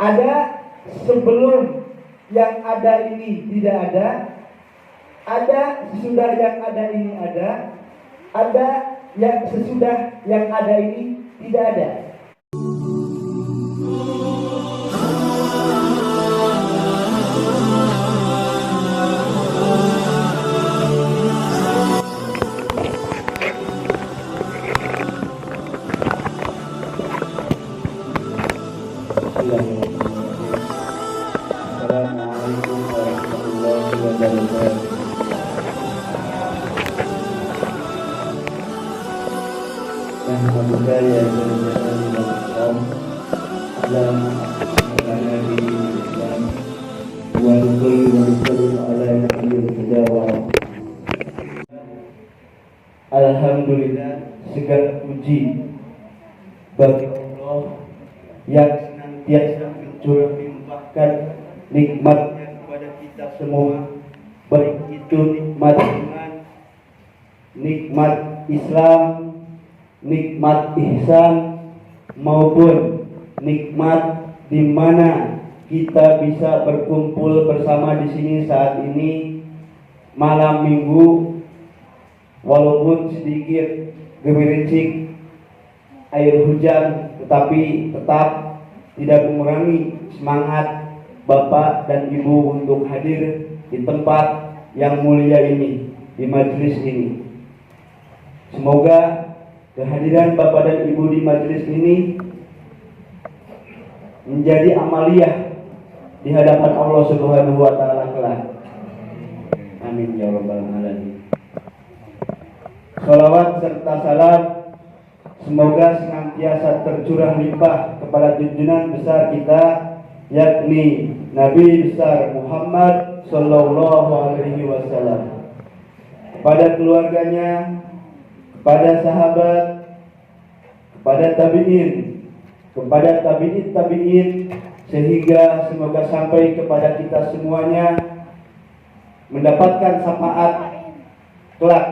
Ada sebelum yang ada ini tidak ada sesudah yang ada ini ada yang sesudah yang ada ini tidak ada. Assalamualaikum warahmatullahi wabarakatuh. Alhamdulillah ya Islam dalam mengenai Islam Alhamdulillah, segala puji bagi Allah yang senantiasa mencurahkan nikmatnya kepada kita semua, baik itu nikmat iman, nikmat Islam, nikmat ihsan, maupun nikmat di mana kita bisa berkumpul bersama di sini saat ini malam Minggu, walaupun sedikit gemericik air hujan, tetapi tetap tidak mengurangi semangat Bapak dan Ibu untuk hadir di tempat yang mulia ini, di majelis ini. Semoga kehadiran Bapak dan Ibu di majelis ini menjadi amaliyah di hadapan Allah Subhanahu wa taala kelak. Amin ya rabbal alamin. Shalawat serta salam semoga senantiasa tercurah limpah kepada junjungan besar kita, yakni Nabi besar Muhammad sallallahu alaihi wasallam, kepada keluarganya, kepada sahabat, kepada tabi'in, kepada tabi'in, sehingga semoga sampai kepada kita semuanya mendapatkan syafaat kelak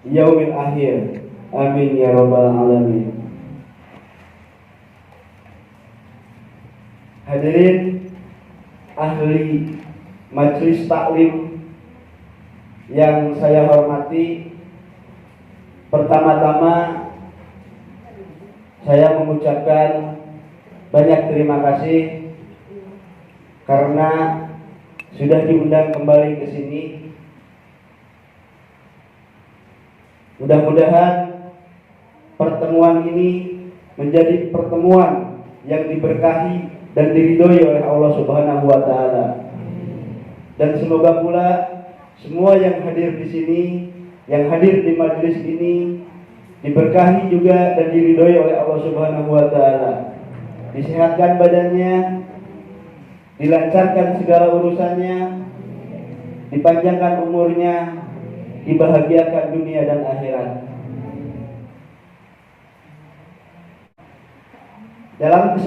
yaumil akhir. Amin ya rabbal alamin. Hadirin ahli majelis taklim yang saya hormati, pertama-tama saya mengucapkan banyak terima kasih karena sudah diundang kembali ke sini. Mudah-mudahan pertemuan ini menjadi pertemuan yang diberkahi dan diridhoi oleh Allah Subhanahu wa taala. Dan semoga pula semua yang hadir di sini, yang hadir di majelis ini diberkahi juga dan diridhoi oleh Allah Subhanahu wa taala. Disehatkan badannya, dilancarkan segala urusannya, dipanjangkan umurnya, dibahagiakan dunia dan akhirat. Dalam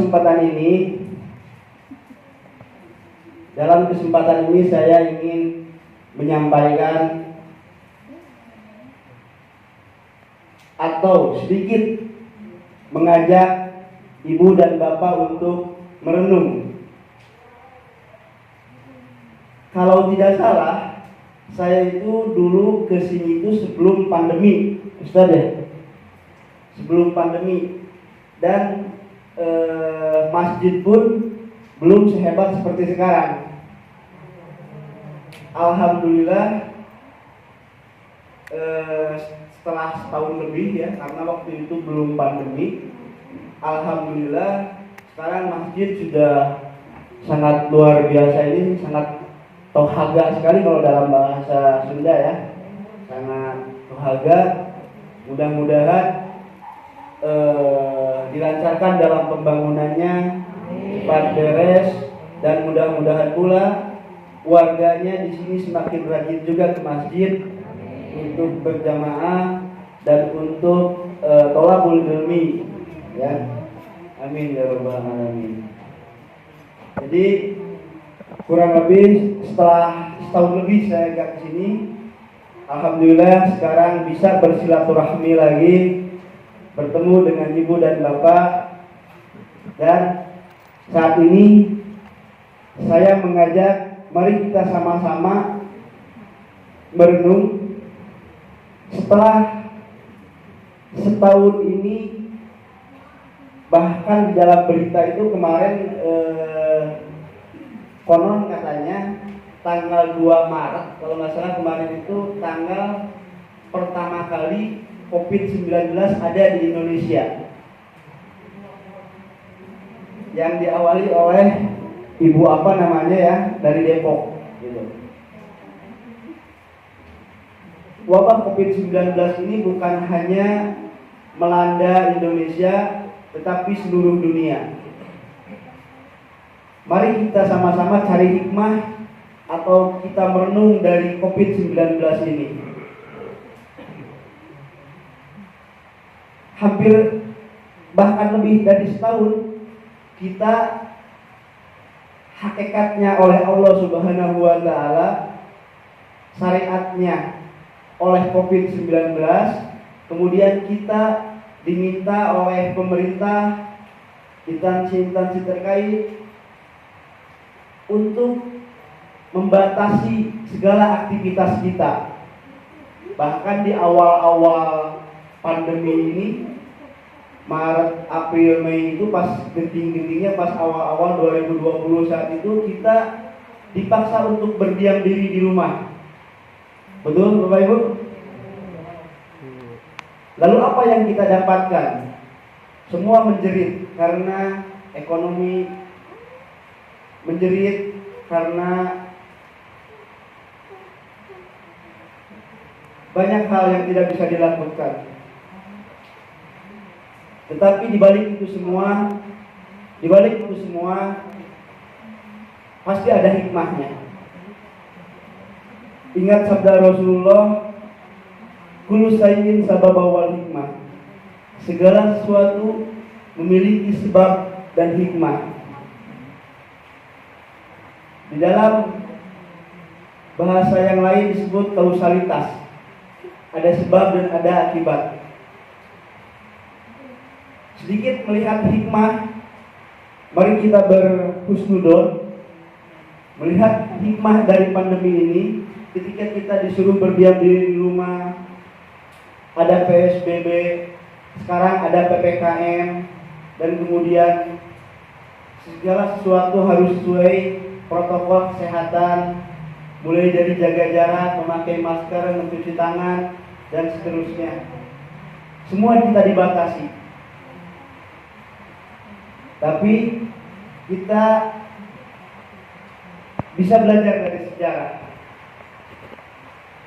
kesempatan ini saya ingin menyampaikan atau sedikit mengajak Ibu dan Bapak untuk merenung. Kalau tidak salah, saya itu dulu ke sini itu sebelum pandemi, Ustaz ya. Sebelum pandemi, dan masjid pun belum sehebat seperti sekarang. Alhamdulillah, setelah setahun lebih ya, karena waktu itu belum pandemi. Alhamdulillah sekarang masjid sudah sangat luar biasa, ini sangat tohaga sekali kalau dalam bahasa Sunda ya, sangat tohaga. Mudah-mudahan dilancarkan dalam pembangunannya, cepat beres, dan mudah-mudahan pula warganya di sini semakin rajin juga ke masjid untuk berjamaah dan untuk thalabul ilmi ya. Amin ya rabbal alamin. Jadi kurang lebih setelah setahun lebih saya agak kesini, alhamdulillah sekarang bisa bersilaturahmi lagi, bertemu dengan Ibu dan Bapak, dan Saat ini saya mengajak mari kita sama-sama merenung setelah setahun ini, bahkan di dalam berita itu kemarin konon katanya tanggal 2 Maret kalau nggak salah kemarin itu tanggal pertama kali COVID-19 ada di Indonesia, yang diawali oleh ibu apa namanya ya dari Depok gitu. Wabah COVID-19 ini bukan hanya melanda Indonesia tetapi seluruh dunia. Mari kita sama-sama cari hikmah atau kita merenung dari COVID-19 ini. Hampir bahkan lebih dari setahun kita hakikatnya oleh Allah Subhanahu wa taala, syariatnya oleh COVID-19, kemudian kita diminta oleh pemerintah, instansi-instansi terkait untuk membatasi segala aktivitas kita. Bahkan di awal-awal pandemi ini, Maret, April, Mei itu pas genting-gentingnya, pas awal-awal 2020 saat itu kita dipaksa untuk berdiam diri di rumah. Betul Bapak Ibu? Lalu apa yang kita dapatkan? Semua menjerit karena ekonomi, menjerit karena banyak hal yang tidak bisa dilakukan. Tetapi di balik itu semua pasti ada hikmahnya. Ingat sabda Rasulullah, kullu syai'in sababun wal hikmah. Segala sesuatu memiliki sebab dan hikmah. Di dalam bahasa yang lain disebut kausalitas. Ada sebab dan ada akibat. Sedikit melihat hikmah, mari kita berhusnudon melihat hikmah dari pandemi ini. Ketika kita disuruh berdiam diri di rumah, ada PSBB, sekarang ada PPKM, dan kemudian segala sesuatu harus sesuai protokol kesehatan, mulai dari jaga jarak, memakai masker, mencuci tangan, dan seterusnya. Semua kita dibatasi. Tapi kita bisa belajar dari sejarah,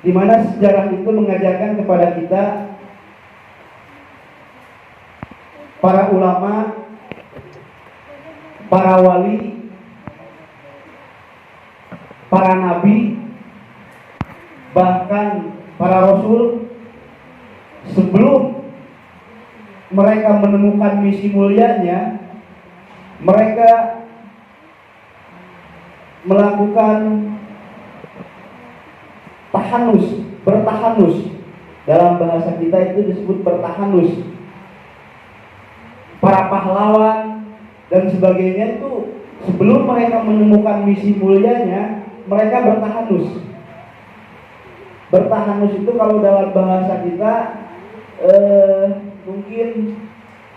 di mana sejarah itu mengajarkan kepada kita para ulama, para wali, para nabi, bahkan para rasul, sebelum mereka menemukan misi mulianya, mereka melakukan bertahanus. Dalam bahasa kita itu disebut bertahanus. Para pahlawan dan sebagainya itu sebelum mereka menemukan misi mulianya, mereka bertahanus. Bertahanus itu kalau dalam bahasa kita mungkin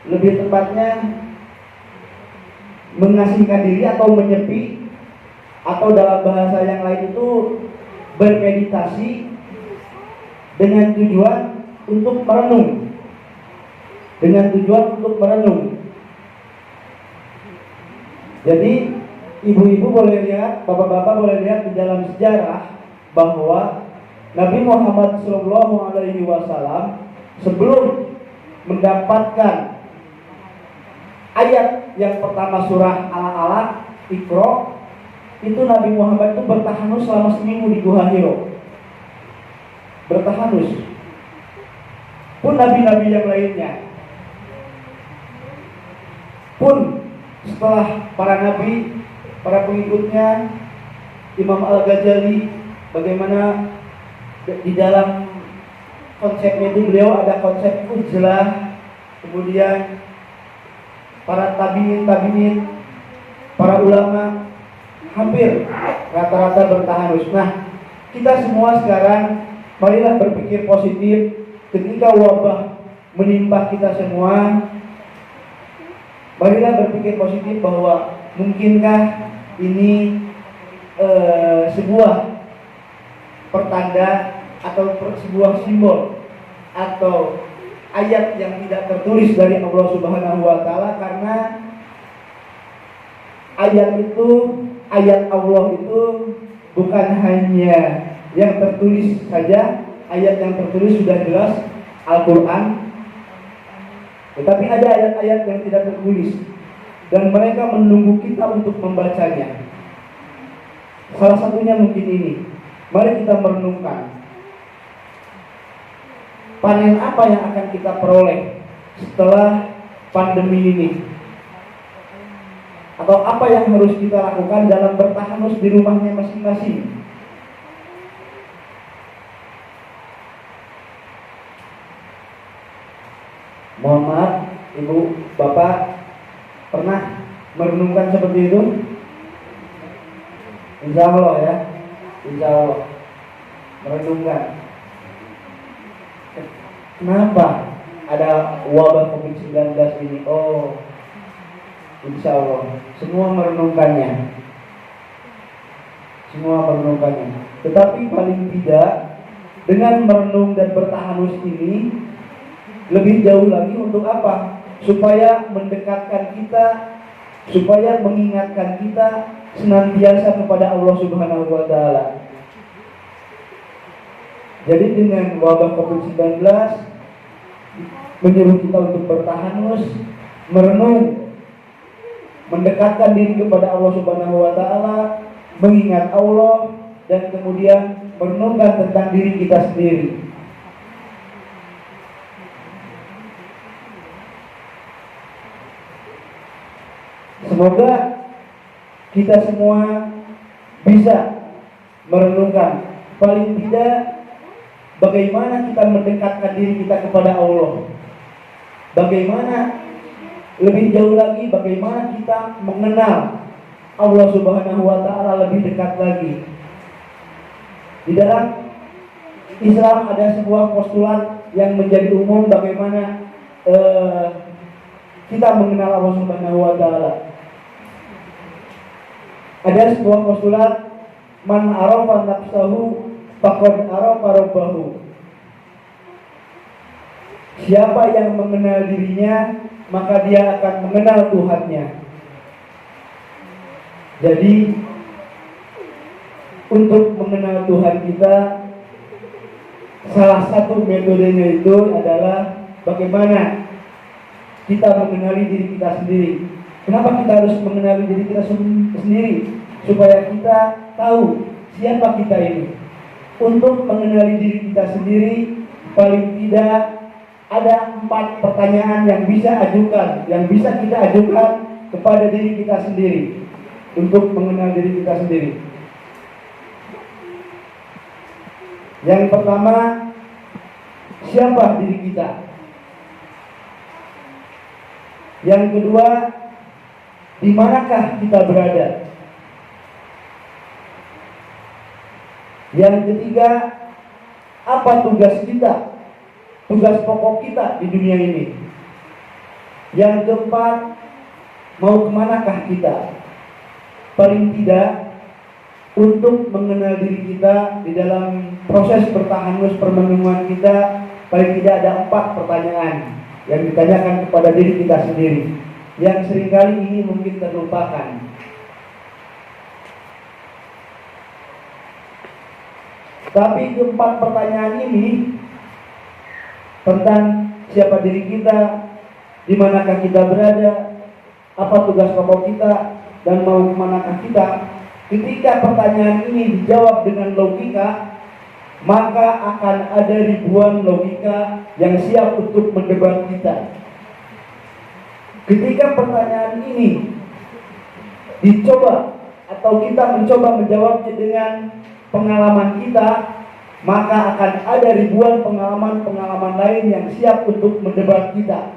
lebih tepatnya mengasingkan diri atau menyepi, atau dalam bahasa yang lain itu bermeditasi dengan tujuan untuk merenung. Jadi ibu-ibu boleh lihat, bapak-bapak boleh lihat di dalam sejarah bahwa Nabi Muhammad SAW sebelum mendapatkan ayat yang pertama surah Al-Alaq, Iqra, itu Nabi Muhammad itu bertahanus selama seminggu di Gua Hiro. Bertahanus. Pun nabi-nabi yang lainnya, pun setelah para nabi, para pengikutnya, Imam Al-Ghazali, bagaimana di dalam konsepnya itu beliau ada konsep uzlah, kemudian para tabiin, para ulama hampir rata-rata bertahanus. Nah, kita semua sekarang marilah berpikir positif ketika wabah menimpa kita semua. Marilah berpikir positif bahwa mungkinkah ini sebuah pertanda atau sebuah simbol atau ayat yang tidak tertulis dari Allah Subhanahu wa taala, karena ayat Allah itu bukan hanya yang tertulis saja. Ayat yang tertulis sudah jelas Al-Quran, tetapi ada ayat-ayat yang tidak tertulis dan mereka menunggu kita untuk membacanya. Salah satunya mungkin ini. Mari kita merenungkan, panen apa yang akan kita peroleh setelah pandemi ini, atau apa yang harus kita lakukan dalam bertahanus di rumahnya masing-masing. Mohon maaf, Ibu, Bapak pernah merenungkan seperti itu? Insya Allah ya, insya Allah merenungkan. Kenapa ada wabah COVID-19 ini? Oh, insya Allah semua merenungkannya. Tetapi paling tidak dengan merenung dan bertahanus ini lebih jauh lagi untuk apa? Supaya mendekatkan kita, supaya mengingatkan kita senantiasa kepada Allah Subhanahu wa taala. Jadi dengan wabah COVID-19 menyuruh kita untuk bertahanus, merenung, mendekatkan diri kepada Allah Subhanahu wa taala, mengingat Allah, dan kemudian merenungkan tentang diri kita sendiri. Semoga kita semua bisa merenungkan paling tidak bagaimana kita mendekatkan diri kita kepada Allah. Bagaimana lebih jauh lagi, bagaimana kita mengenal Allah Subhanahu wa taala lebih dekat lagi. Di dalam Islam ada sebuah postulat yang menjadi umum, bagaimana kita mengenal Allah Subhanahu wa taala. Ada sebuah postulat, man arafa nafsahu faqad arafa rabbahu. Siapa yang mengenal dirinya, maka dia akan mengenal Tuhannya. Jadi untuk mengenal Tuhan kita, salah satu metodenya itu adalah bagaimana kita mengenali diri kita sendiri. Kenapa kita harus mengenali diri kita sendiri? Supaya kita tahu siapa kita ini. Untuk mengenali diri kita sendiri, paling tidak ada 4 pertanyaan yang bisa kita ajukan kepada diri kita sendiri. Untuk mengenal diri kita sendiri. Yang pertama, siapa diri kita? Yang kedua, di manakah kita berada? Yang ketiga, apa tugas kita? Tugas pokok kita di dunia ini. Yang keempat, mau kemanakah kita? Paling tidak, untuk mengenal diri kita di dalam proses bertahanus permenungan kita, paling tidak ada 4 pertanyaan yang ditanyakan kepada diri kita sendiri, yang seringkali ini mungkin terlupakan. Tapi 4 pertanyaan ini tentang siapa diri kita, di manakah kita berada, apa tugas pokok kita, dan mau kemanakah kita. Ketika pertanyaan ini dijawab dengan logika, maka akan ada ribuan logika yang siap untuk mendebat kita. Ketika pertanyaan ini dicoba atau kita mencoba menjawabnya dengan pengalaman kita, maka akan ada ribuan pengalaman-pengalaman lain yang siap untuk mendebat kita.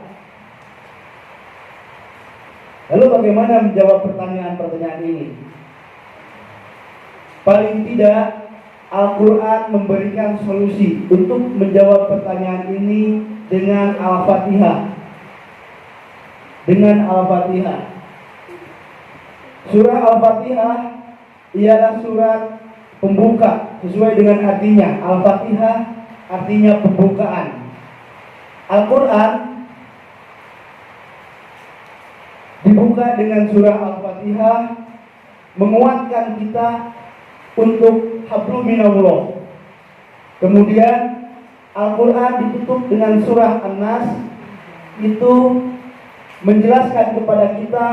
Lalu bagaimana menjawab pertanyaan-pertanyaan ini? Paling tidak Al-Quran memberikan solusi untuk menjawab pertanyaan ini dengan Al-Fatihah. Dengan Al-Fatihah. Surah Al-Fatihah ialah surat pembuka sesuai dengan artinya. Al-Fatihah artinya pembukaan. Al-Quran dibuka dengan surah Al-Fatihah, menguatkan kita untuk hablum minallah. Kemudian Al-Quran ditutup dengan surah An-Nas, itu menjelaskan kepada kita,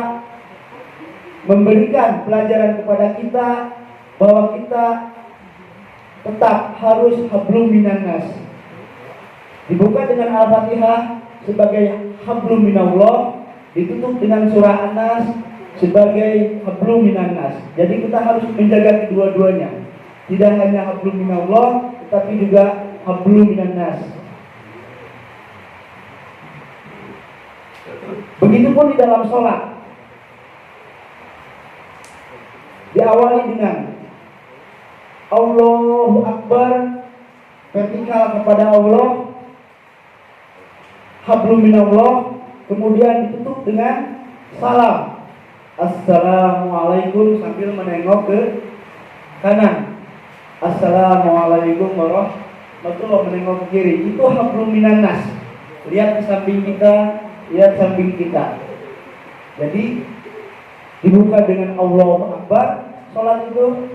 memberikan pelajaran kepada kita bahwa kita tetap harus hablum minannas. Dibuka dengan Al-Fatihah sebagai hablum minallah, ditutup dengan surah An-Nas sebagai hablum minannas. Jadi kita harus menjaga kedua-duanya. Tidak hanya hablum minallah, tetapi juga hablum minannas. Begitupun di dalam sholat. Diawali dengan Allahu Akbar, vertikal kepada Allah, hablum minallah, kemudian ditutup dengan salam, Assalamualaikum, sambil menengok ke kanan, Assalamualaikum warahmatullahi, menengok ke kiri. Itu hablum minannas. Lihat di samping kita, lihat samping kita. Jadi dibuka dengan Allahu Akbar, sholat itu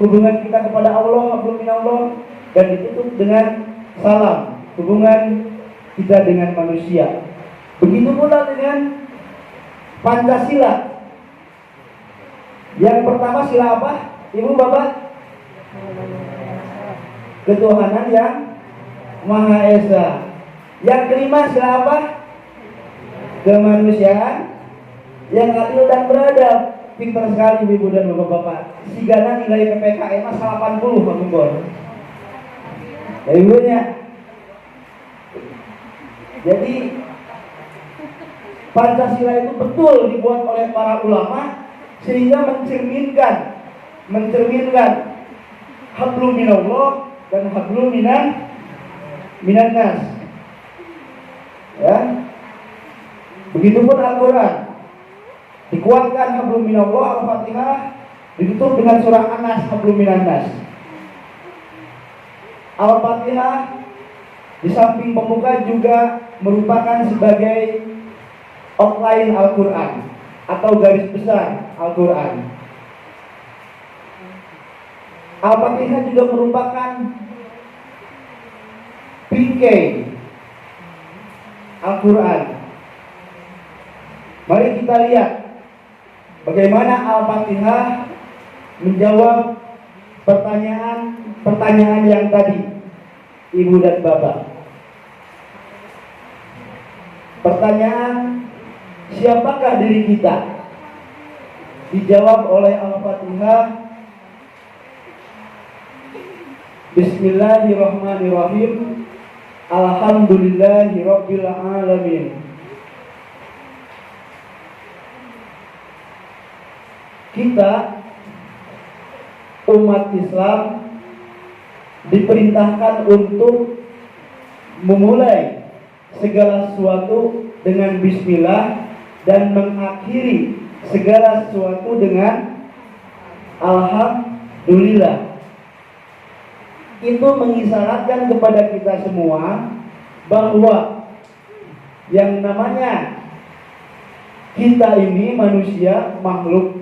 hubungan kita kepada Allah, hablum minallah, dan ditutup dengan salam, hubungan kita dengan manusia. Begitu pula dengan Pancasila. Yang pertama sila apa? Ibu bapak? Ketuhanan yang Maha Esa. Yang kelima sila apa? Kemanusiaan yang adil dan beradab. Pintar sekali ibu dan bapak-bapak. Sigana nilai PPKM 80 Pak Gembor. Ya ibunya. Jadi Pancasila itu betul dibuat oleh para ulama sehingga mencerminkan hablum minallah dan hablum minannas. Ya. Begitupun Al-Quran. Dikuatkan hablum minallah, Al-Fatihah, ditutup dengan surah An-Nas, hablum minannas. Al-Fatihah di samping pembuka juga merupakan sebagai outline Al-Quran atau garis besar Al-Quran. Al-Fatihah juga merupakan bingkai Al-Quran. Mari kita lihat bagaimana Al-Fatihah menjawab pertanyaan yang tadi, Ibu dan Bapak. Pertanyaan, siapakah diri kita? Dijawab oleh Al-Fatihah. Bismillahirrahmanirrahim. Alhamdulillahirabbil alamin. Kita umat Islam diperintahkan untuk memulai segala sesuatu dengan bismillah dan mengakhiri segala sesuatu dengan alhamdulillah. Itu mengisyaratkan kepada kita semua bahwa yang namanya kita ini manusia, makhluk,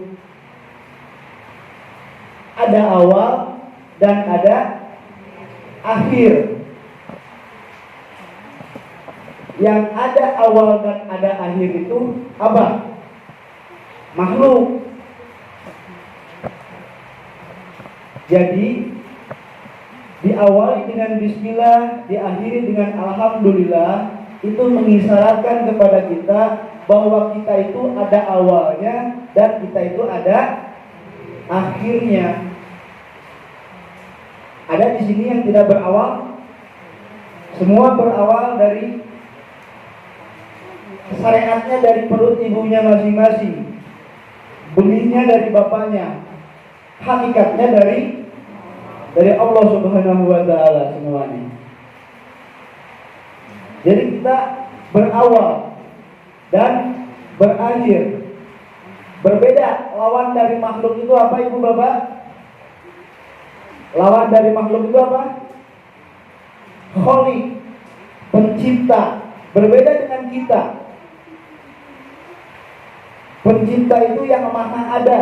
ada awal dan ada akhir. Yang ada awal dan ada akhir itu apa? Makhluk. Jadi diawali dengan bismillah, diakhiri dengan alhamdulillah, itu mengisyaratkan kepada kita bahwa kita itu ada awalnya dan kita itu ada akhirnya. Ada di sini yang tidak berawal? Semua berawal dari syariatnya dari perut ibunya masing-masing, benihnya dari bapaknya, hakikatnya dari Allah Subhanahu wa taala semuanya. Jadi kita berawal dan berakhir. Berbeda. Lawan dari makhluk itu apa, Ibu Bapak? Lawan dari makhluk itu apa? Khaliq, pencipta. Berbeda dengan kita. Pencipta itu yang maha ada.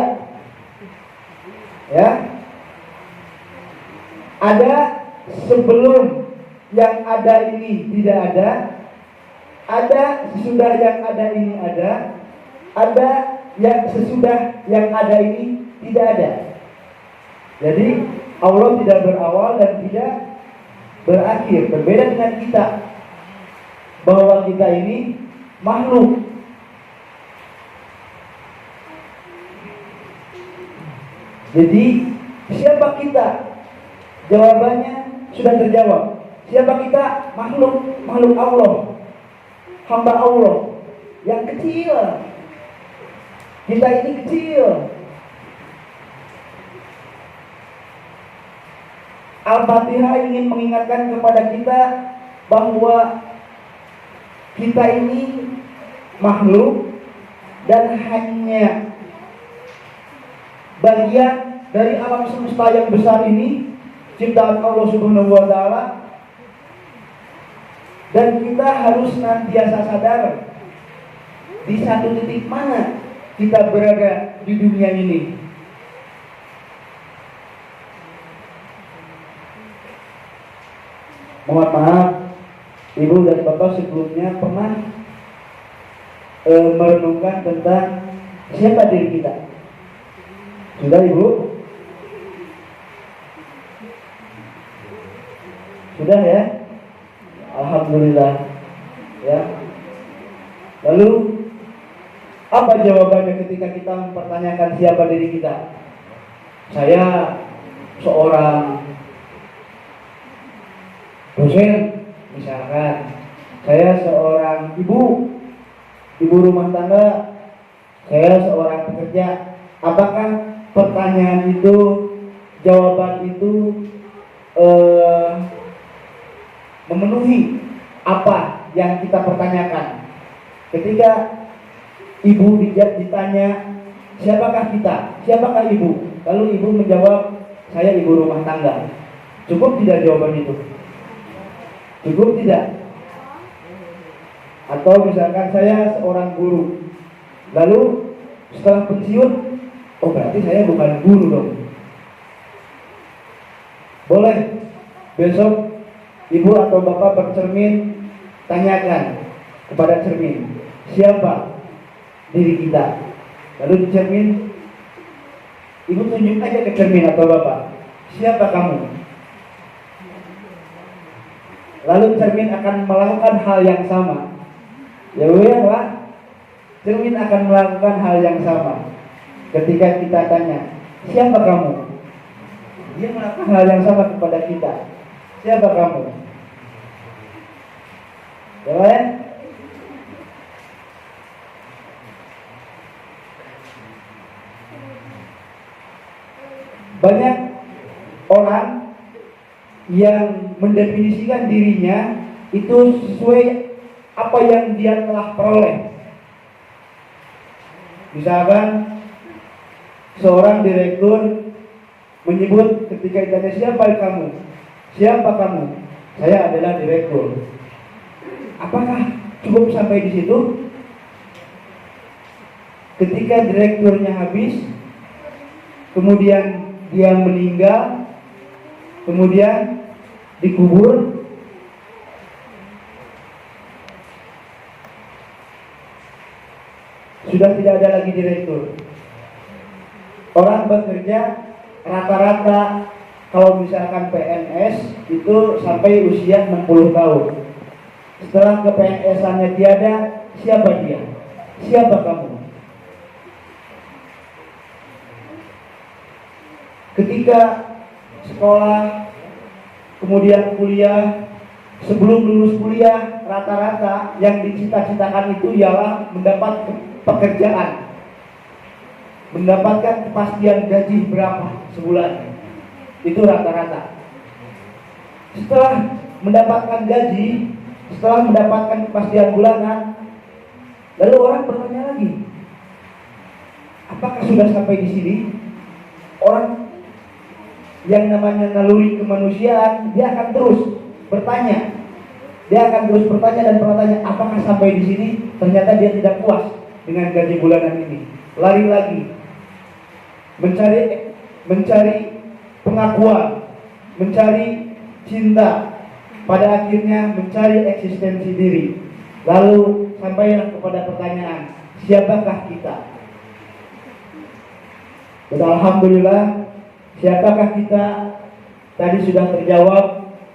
Ya. Ada sebelum yang ada ini tidak ada sesudah yang ada ini ada yang sesudah yang ada ini tidak ada. Jadi Allah tidak berawal dan tidak berakhir. Berbeda dengan kita, bahwa kita ini makhluk. Jadi siapa kita? Jawabannya sudah terjawab. Siapa kita? Makhluk Allah, hamba Allah yang kecil. Kita ini kecil. Al-Fatihah ingin mengingatkan kepada kita bahwa kita ini makhluk dan hanya bagian dari alam semesta yang besar ini, ciptaan Allah Subhanahu wa taala. Dan kita harus senantiasa sadar di satu titik mana kita berada di dunia ini. Mohon maaf, Ibu dan Bapak sebelumnya pernah merenungkan tentang siapa diri kita? Sudah, Ibu? Sudah ya? Alhamdulillah. Ya. Lalu apa jawabannya ketika kita mempertanyakan siapa diri kita? Saya seorang dosen, misalkan. Saya seorang ibu rumah tangga. Saya seorang pekerja. Apakah pertanyaan itu, jawaban itu memenuhi apa yang kita pertanyakan? Ketika ibu ditanya, siapakah kita? Siapakah ibu? Lalu ibu menjawab, saya ibu rumah tangga. Cukup tidak jawaban itu? Cukup tidak? Atau misalkan saya seorang guru, lalu setelah pensiun, oh berarti saya bukan guru dong. Boleh besok ibu atau bapak bercermin, tanyakan kepada cermin, siapa diri kita? Lalu di cermin, ibu tunjuk aja ke cermin atau bapak, siapa kamu? Lalu cermin akan melakukan hal yang sama. Ya Bu ya Pak, cermin akan melakukan hal yang sama. Ketika kita tanya, siapa kamu? Dia melakukan hal yang sama kepada kita. Siapa kamu? Ya, banyak orang yang mendefinisikan dirinya itu sesuai apa yang dia telah peroleh. Misalkan seorang direktur menyebut ketika ditanya siapa kamu? Siapa kamu? Saya adalah direktur. Apakah cukup sampai di situ? Ketika direkturnya habis, kemudian dia meninggal, kemudian dikubur, sudah tidak ada lagi direktur. Orang bekerja rata-rata kalau misalkan PNS itu sampai usia 60 tahun. Setelah ke PNS-annya tiada, siapa dia? Siapa kamu? Ketika sekolah, kemudian kuliah, sebelum lulus kuliah rata-rata yang dicita-citakan itu ialah mendapat pekerjaan, mendapatkan kepastian gaji berapa sebulan. Itu rata-rata. Setelah mendapatkan gaji, setelah mendapatkan kepastian bulanan, lalu orang bertanya lagi, apakah sudah sampai di sini? Orang yang namanya naluri kemanusiaan, dia akan terus bertanya. Dia akan terus bertanya dan bertanya, apakah sampai di sini? Ternyata dia tidak puas dengan gaji bulanan ini. Lari lagi, mencari pengakuan, mencari cinta, pada akhirnya mencari eksistensi diri. Lalu sampailah kepada pertanyaan, siapakah kita? Dan alhamdulillah, siapakah kita? Tadi sudah terjawab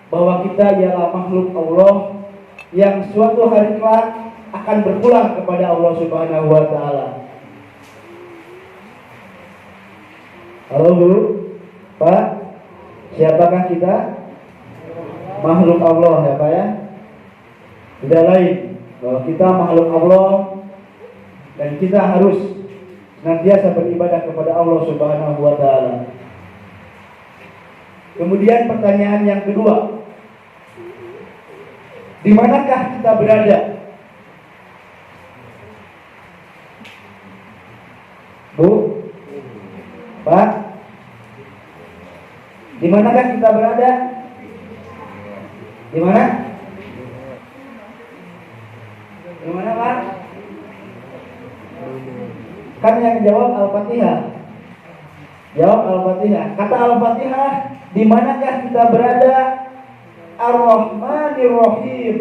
bahwa kita ialah makhluk Allah yang suatu hari kelak akan berpulang kepada Allah Subhanahu wa taala. Halo Bu, Pak, siapakah kita? Makhluk Allah ya Pak ya. Tidak lain bahwa kita makhluk Allah dan kita harus senantiasa beribadah kepada Allah Subhanahu wa taala. Kemudian pertanyaan yang kedua, di manakah kita berada? Bu, Pak, di manakah kita berada? Di mana? Di mana Pak? Kan yang jawab Al-Fatihah. Jawab Al-Fatihah. Kata Al-Fatihah, di manakah kita berada? Ar-Rahmanir Rahim.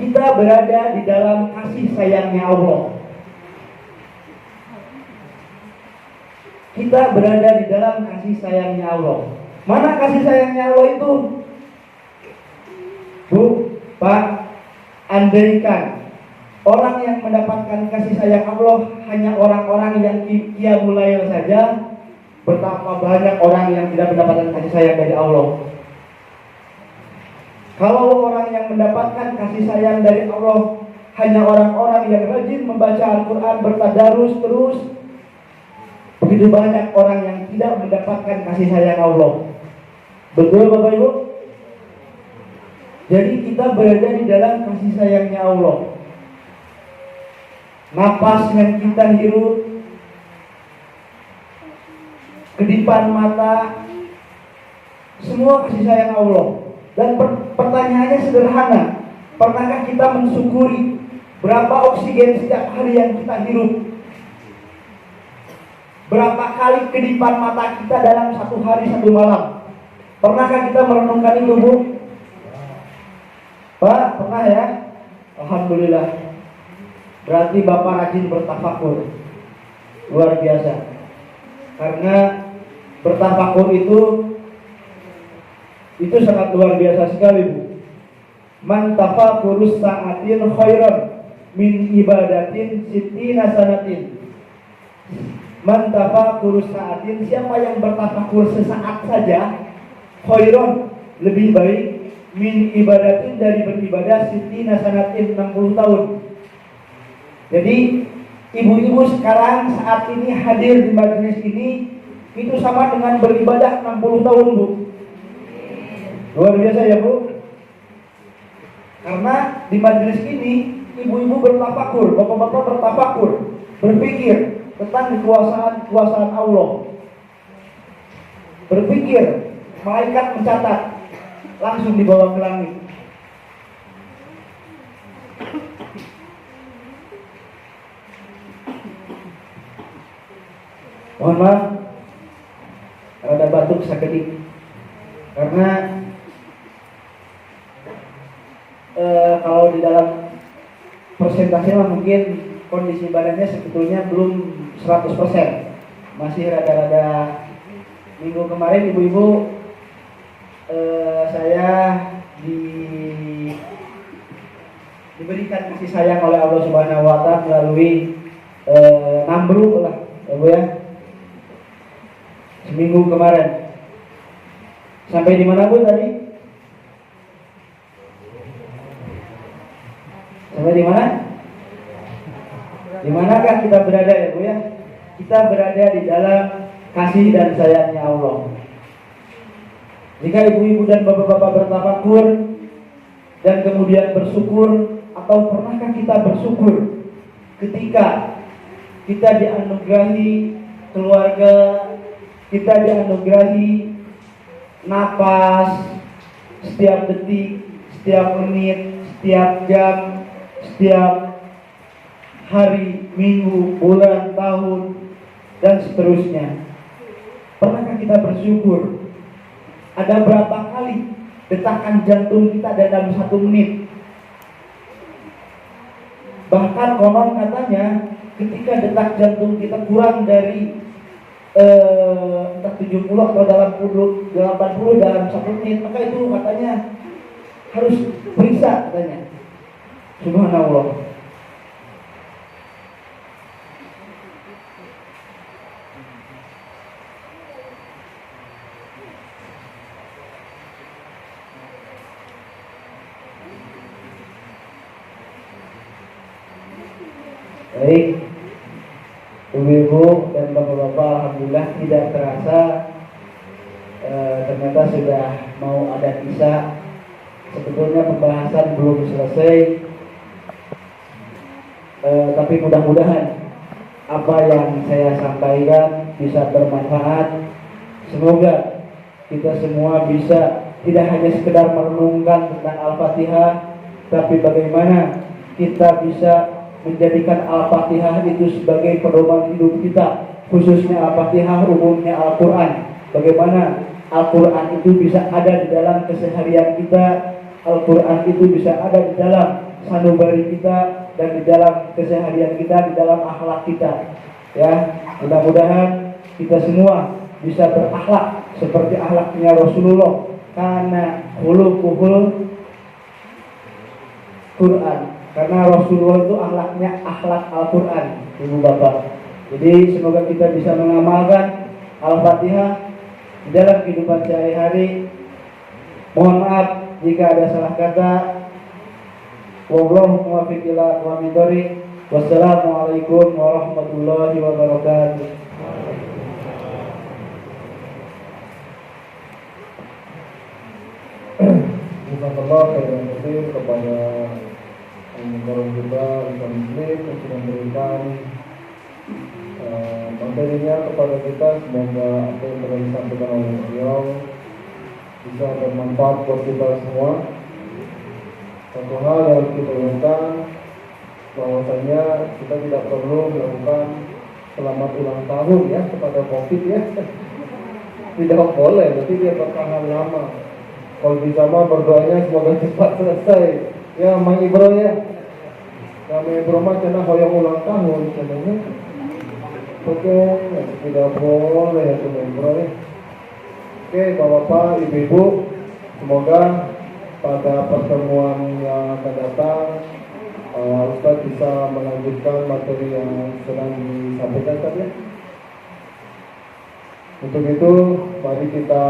Kita berada di dalam kasih sayangnya Allah. Kita berada di dalam kasih sayangnya Allah. Mana kasih sayangnya Allah itu? Bu, Pak, andaikan orang yang mendapatkan kasih sayang Allah hanya orang-orang yang qiyamul lail saja, betapa banyak orang yang tidak mendapatkan kasih sayang dari Allah. Kalau orang yang mendapatkan kasih sayang dari Allah hanya orang-orang yang rajin membaca Al-Quran, bertadarus terus, begitu banyak orang yang tidak mendapatkan kasih sayang Allah. Betul Bapak Ibu? Jadi kita berada di dalam kasih sayangnya Allah. Napas yang kita hirup, kedipan mata, semua kasih sayang Allah. Dan pertanyaannya sederhana, pernahkah kita mensyukuri berapa oksigen setiap hari yang kita hirup? Berapa kali kedipan mata kita dalam satu hari satu malam? Pernahkah kita merenungkan itu, Bu? Pak, pernah ya? Alhamdulillah. Berarti Bapak rajin bertafakur. Luar biasa. Karena bertafakur itu sangat luar biasa sekali, Bu. Man tafakurus sa'atin khairan min ibadatin sittina sanatin. Man tafakurus sa'atin, siapa yang bertafakur sesaat saja, khairan, lebih baik, min ibadatin, dari beribadah sittina sanatin, 60 tahun. Jadi ibu-ibu sekarang saat ini hadir di majelis ini, itu sama dengan beribadah 60 tahun, Bu. Luar biasa ya, Bu. Karena di majelis ini ibu-ibu bertafakur, bapak-bapak bertafakur, berpikir tentang kekuasaan Allah. Berpikir, malaikat mencatat, langsung dibawa ke langit. Mohon maaf, ada batuk sakedik. Karena kalau di dalam persentase mungkin kondisi badannya sebetulnya belum 100%. Masih rada-rada. Minggu kemarin ibu-ibu saya diberikan kasih sayang oleh Allah Subhanahu wa taala melalui Namru lah, ya Bu ya. Seminggu kemarin. Sampai di mana Bu tadi? Sampai di mana? Di manakah kita berada ya Bu ya? Kita berada di dalam kasih dan sayangnya Allah. Jika ibu-ibu dan bapak-bapak bertafakur dan kemudian bersyukur, atau pernahkah kita bersyukur ketika kita dianugerahi keluarga, kita dianugerahi napas setiap detik, setiap menit, setiap jam, setiap hari, minggu, bulan, tahun, dan seterusnya. Pernahkah kita bersyukur? Ada berapa kali detakan jantung kita dalam 1 menit? Bahkan konon katanya ketika detak jantung kita kurang dari entah 70 atau dalam 80 dalam 1 menit, maka itu katanya harus periksa katanya. Subhanallah. Baik, ibu-ibu dan bapak-bapak, alhamdulillah tidak terasa ternyata sudah mau ada kisah. Sebetulnya pembahasan belum selesai, tapi mudah-mudahan apa yang saya sampaikan bisa bermanfaat. Semoga kita semua bisa tidak hanya sekedar merenungkan tentang Al-Fatihah, tapi bagaimana kita bisa menjadikan Al-Fatihah itu sebagai pedoman hidup kita, khususnya Al-Fatihah, umumnya Al-Quran. Bagaimana Al-Quran itu bisa ada di dalam keseharian kita, Al-Quran itu bisa ada di dalam sanubari kita, dan di dalam keseharian kita, di dalam akhlak kita. Ya, mudah-mudahan kita semua bisa berakhlak seperti akhlaknya Rasulullah, karena khuluquhul Quran. Karena Rasulullah itu akhlaknya akhlak Al-Quran, ibu bapak. Jadi semoga kita bisa mengamalkan Al-Fatihah di dalam kehidupan sehari-hari. Mohon maaf jika ada salah kata. Wallahu muwaffiq ila aqwamit thoriq. Wassalamualaikum warahmatullahi wabarakatuh. Jazakallah khairan katsir kepada Orang kita Islam Muslim yang sudah memberikan materinya kepada kita. Semoga apa yang telah disampaikan oleh beliau bisa bermanfaat buat kita semua. Satu hal yang harus kita ingatkan, bahwasanya kita tidak perlu melakukan selamat ulang tahun ya kepada COVID ya. Tidak boleh, berarti dia bertahan lama. Kalau bisa mah berdoanya semoga cepat selesai. Ya, Mang Ibro ya. Kami Ibro mah cenah hoyong ulang tahun cenahnya. Oke, tidak boleh ya Mang Ibro ya. Oke, Bapak-bapak, Ibu-ibu, semoga pada pertemuan yang akan datang Ustaz bisa melanjutkan materi yang sedang disampaikan tadi ya. Untuk itu, mari kita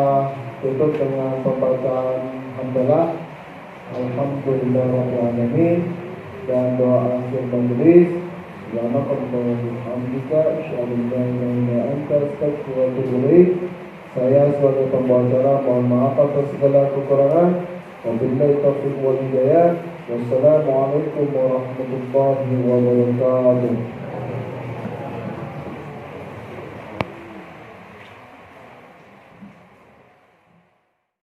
tutup dengan pembacaan hamdalah. Alhamdulillahirrahmanirrahim, dan doa akhir majelis. Ya Alhamdulillah, saya sebagai pembawa acara mohon maaf atas segala kekurangan. Wabillahi taufiq wal hidayah. Wassalamualaikum warahmatullahi wabarakatuh.